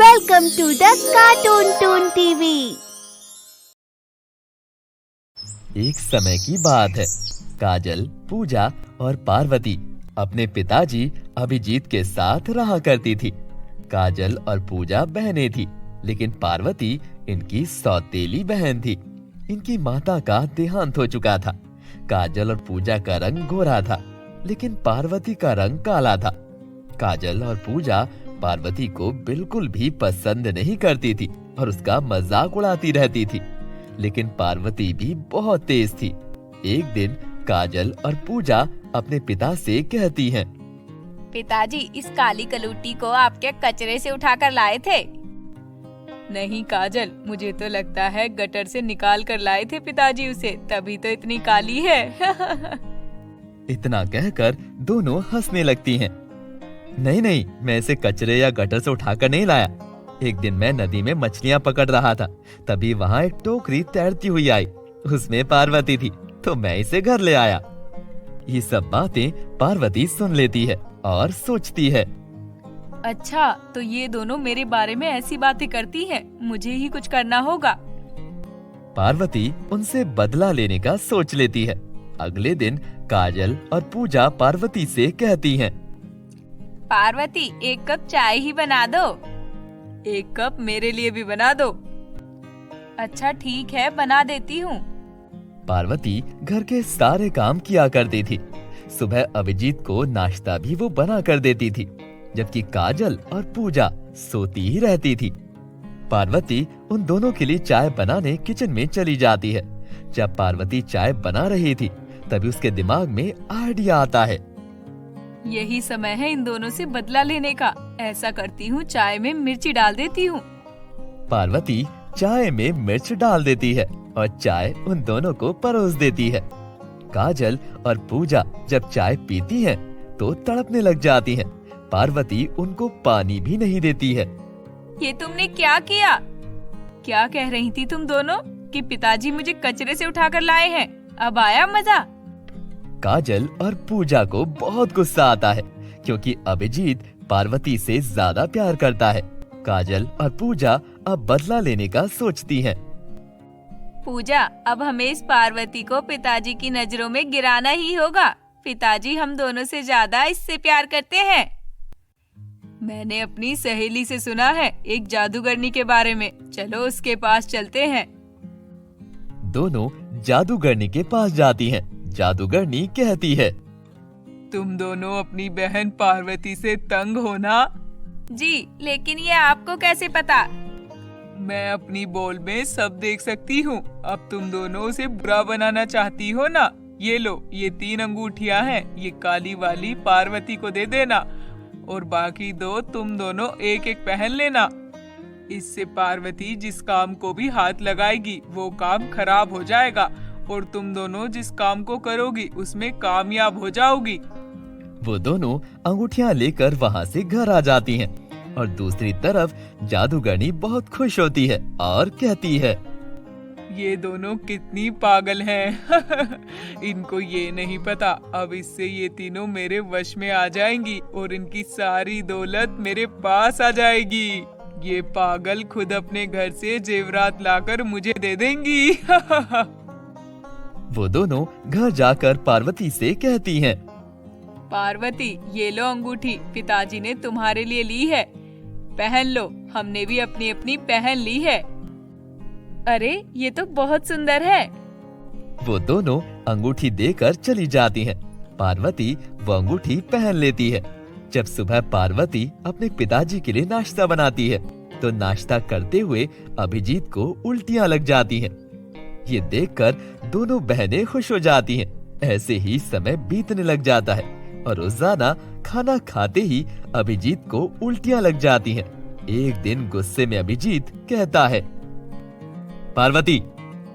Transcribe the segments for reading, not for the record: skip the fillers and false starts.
Welcome to the Cartoon Toon TV. एक समय की बात है। काजल, पूजा और पार्वती अपने पिताजी अभिजीत के साथ रहा करती थी। काजल और पूजा बहनें थी, लेकिन पार्वती इनकी सौतेली बहन थी। इनकी माता का देहांत हो चुका था। काजल और पूजा का रंग गोरा था, लेकिन पार्वती का रंग काला था। काजल और पूजा पार्वती को बिल्कुल भी पसंद नहीं करती थी और उसका मजाक उड़ाती रहती थी। लेकिन पार्वती भी बहुत तेज थी। एक दिन काजल और पूजा अपने पिता से कहती हैं, पिताजी, इस काली कलूटी को आपके कचरे से उठाकर लाए थे? नहीं काजल, मुझे तो लगता है गटर से निकाल कर लाए थे पिताजी उसे, तभी तो इतनी काली है। इतना कहकर दोनों हंसने लगती हैं। नहीं, मैं इसे कचरे या गटर से उठाकर नहीं लाया। एक दिन मैं नदी में मछलियां पकड़ रहा था, तभी वहाँ एक टोकरी तैरती हुई आई। उसमें पार्वती थी, तो मैं इसे घर ले आया। ये सब बातें पार्वती सुन लेती है और सोचती है, अच्छा, तो ये दोनों मेरे बारे में ऐसी बातें करती हैं, मुझे ही कुछ करना होगा। पार्वती उनसे बदला लेने का सोच लेती है। अगले दिन काजल और पूजा पार्वती से कहती हैं, पार्वती, एक कप चाय ही बना दो। एक कप मेरे लिए भी बना दो। अच्छा ठीक है, बना देती हूँ। पार्वती घर के सारे काम किया करती थी। सुबह अभिजीत को नाश्ता भी वो बना कर देती थी, जबकि काजल और पूजा सोती ही रहती थी। पार्वती उन दोनों के लिए चाय बनाने किचन में चली जाती है। जब पार्वती चाय बना रही थी, तभी उसके दिमाग में आइडिया आता है। यही समय है इन दोनों से बदला लेने का। ऐसा करती हूँ, चाय में मिर्ची डाल देती हूँ। पार्वती चाय में मिर्च डाल देती है और चाय उन दोनों को परोस देती है। काजल और पूजा जब चाय पीती हैं, तो तड़पने लग जाती हैं। पार्वती उनको पानी भी नहीं देती है। ये तुमने क्या किया? क्या कह रही थी तुम दोनों कि पिताजी मुझे कचरे से उठाकर लाए हैं? अब आया मजा? काजल और पूजा को बहुत गुस्सा आता है, क्योंकि अभिजीत पार्वती से ज्यादा प्यार करता है। काजल और पूजा अब बदला लेने का सोचती हैं। पूजा, अब हमें इस पार्वती को पिताजी की नजरों में गिराना ही होगा। पिताजी हम दोनों से ज्यादा इससे प्यार करते हैं। मैंने अपनी सहेली से सुना है एक जादूगरनी के बारे में, चलो उसके पास चलते हैं। दोनों जादूगरनी के पास जाती हैं। जादूगरनी कहती है, तुम दोनों अपनी बहन पार्वती से तंग हो ना? जी, लेकिन ये आपको कैसे पता? मैं अपनी बॉल में सब देख सकती हूँ। अब तुम दोनों उसे बुरा बनाना चाहती हो ना? ये लो, ये 3 अंगूठियाँ हैं। ये काली वाली पार्वती को दे देना और बाकी 2 तुम दोनों एक एक पहन लेना। इससे पार्वती जिस काम को भी हाथ लगाएगी वो काम खराब हो जाएगा और तुम दोनों जिस काम को करोगी उसमें कामयाब हो जाओगी। वो दोनों अंगूठियां लेकर वहाँ से घर आ जाती हैं और दूसरी तरफ जादूगरनी बहुत खुश होती है और कहती है, ये दोनों कितनी पागल हैं। इनको ये नहीं पता, अब इससे ये तीनों मेरे वश में आ जाएंगी और इनकी सारी दौलत मेरे पास आ जाएगी। ये पागल खुद अपने घर से जेवरात लाकर मुझे दे देंगी। वो दोनों घर जाकर पार्वती से कहती हैं, पार्वती, ये लो अंगूठी, पिताजी ने तुम्हारे लिए ली है, पहन लो। हमने भी अपनी अपनी पहन ली है। अरे, ये तो बहुत सुंदर है। वो दोनों अंगूठी देकर चली जाती हैं। पार्वती वो अंगूठी पहन लेती है। जब सुबह पार्वती अपने पिताजी के लिए नाश्ता बनाती है, तो नाश्ता करते हुए अभिजीत को उल्टियां लग जाती हैं। ये देखकर दोनों बहनें खुश हो जाती हैं। ऐसे ही समय बीतने लग जाता है और रोजाना खाना खाते ही अभिजीत को उल्टियां लग जाती हैं। एक दिन गुस्से में अभिजीत कहता है, पार्वती,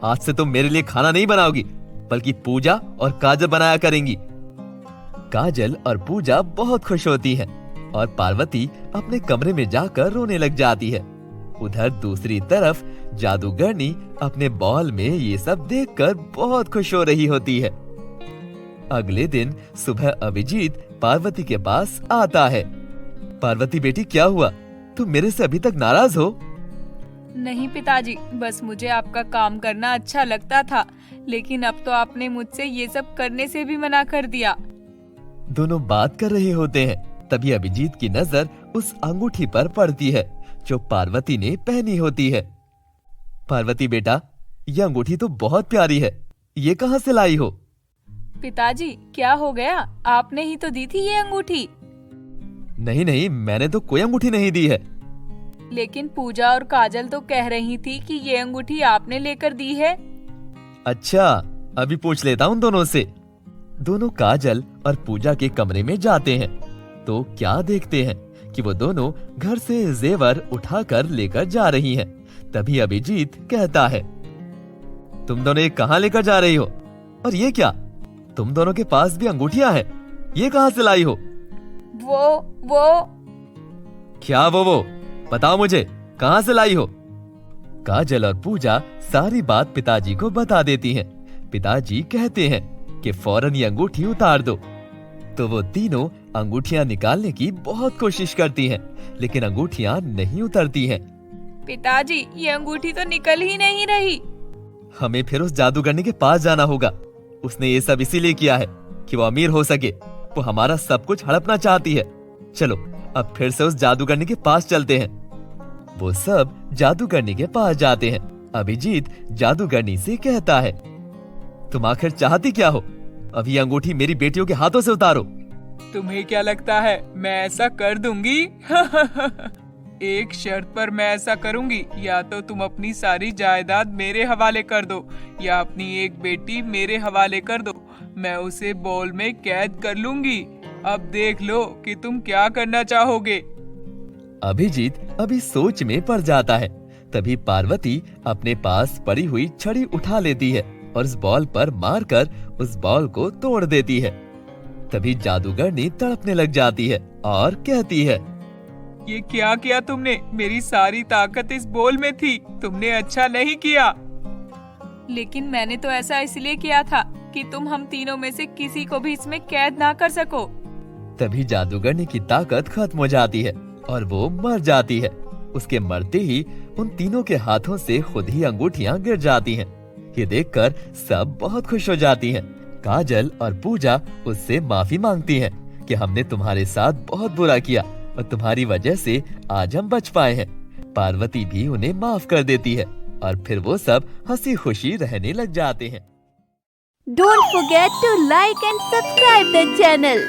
आज से तुम मेरे लिए खाना नहीं बनाओगी, बल्कि पूजा और काजल बनाया करेंगी। काजल और पूजा बहुत खुश होती हैं और पार्वती अपने कमरे में जाकर रोने लग जाती है। उधर दूसरी तरफ जादूगरनी अपने बॉल में ये सब देखकर बहुत खुश हो रही होती है। अगले दिन सुबह अभिजीत पार्वती के पास आता है। पार्वती बेटी, क्या हुआ? तुम मेरे से अभी तक नाराज हो? नहीं पिताजी, बस मुझे आपका काम करना अच्छा लगता था, लेकिन अब तो आपने मुझसे ये सब करने से भी मना कर दिया। दोनों बात कर रहे होते हैं, तभी अभिजीत की नजर उस अंगूठी पर पड़ती है जो पार्वती ने पहनी होती है। पार्वती बेटा, ये अंगूठी तो बहुत प्यारी है, ये कहाँ से लाई हो? पिताजी क्या हो गया, आपने ही तो दी थी ये अंगूठी। नहीं नहीं, मैंने तो कोई अंगूठी नहीं दी है। लेकिन पूजा और काजल तो कह रही थी कि ये अंगूठी आपने लेकर दी है। अच्छा, अभी पूछ लेता हूँ दोनों से। दोनों काजल और पूजा के कमरे में जाते हैं तो क्या देखते हैं कि वो दोनों घर से जेवर उठाकर लेकर जा रही हैं। तभी अभिजीत कहता है, तुम दोनों ये कहाँ लेकर जा रही हो? और ये क्या, तुम दोनों के पास भी अंगूठियां हैं, ये कहाँ से लाई हो? वो क्या वो? बताओ मुझे, कहाँ से लाई हो? काजल और पूजा सारी बात पिताजी को बता देती हैं। पिताजी कहते हैं कि फौरन ये अंगूठी उतार दो। तो वो तीनों अंगूठियां निकालने की बहुत कोशिश करती हैं, लेकिन अंगूठियां नहीं उतरती हैं। पिताजी, ये अंगूठी तो निकल ही नहीं रही। हमें फिर उस जादूगरनी के पास जाना होगा। उसने ये सब इसीलिए किया है कि वो अमीर हो सके। वो हमारा सब कुछ हड़पना चाहती है। चलो अब फिर से उस जादूगरनी के पास चलते हैं। वो सब जादूगरनी के पास जाते हैं। अभिजीत जादूगरनी से कहता है, तुम आखिर चाहती क्या हो? अभी अंगूठी मेरी बेटियों के हाथों से उतारो। तुम्हें क्या लगता है मैं ऐसा कर दूंगी? एक शर्त पर मैं ऐसा करूंगी, या तो तुम अपनी सारी जायदाद मेरे हवाले कर दो या अपनी एक बेटी मेरे हवाले कर दो। मैं उसे बॉल में कैद कर लूंगी। अब देख लो कि तुम क्या करना चाहोगे। अभिजीत अभी सोच में पड़ जाता है। तभी पार्वती अपने पास पड़ी हुई छड़ी उठा लेती है और उस बॉल पर मारकर उस बॉल को तोड़ देती है। तभी जादूगरनी तड़पने लग जाती है और कहती है, ये क्या किया तुमने? मेरी सारी ताकत इस बॉल में थी। तुमने अच्छा नहीं किया। लेकिन मैंने तो ऐसा इसलिए किया था कि तुम हम तीनों में से किसी को भी इसमें कैद ना कर सको। तभी जादूगरनी की ताकत खत्म हो जाती है और वो मर जाती है। उसके मरते ही उन तीनों के हाथों से खुद ही अंगूठियां गिर जाती हैं। ये देखकर सब बहुत खुश हो जाती हैं। काजल और पूजा उससे माफी मांगती हैं कि हमने तुम्हारे साथ बहुत बुरा किया और तुम्हारी वजह से आज हम बच पाए हैं। पार्वती भी उन्हें माफ कर देती है और फिर वो सब हंसी खुशी रहने लग जाते हैं। Don't forget to like and subscribe the channel.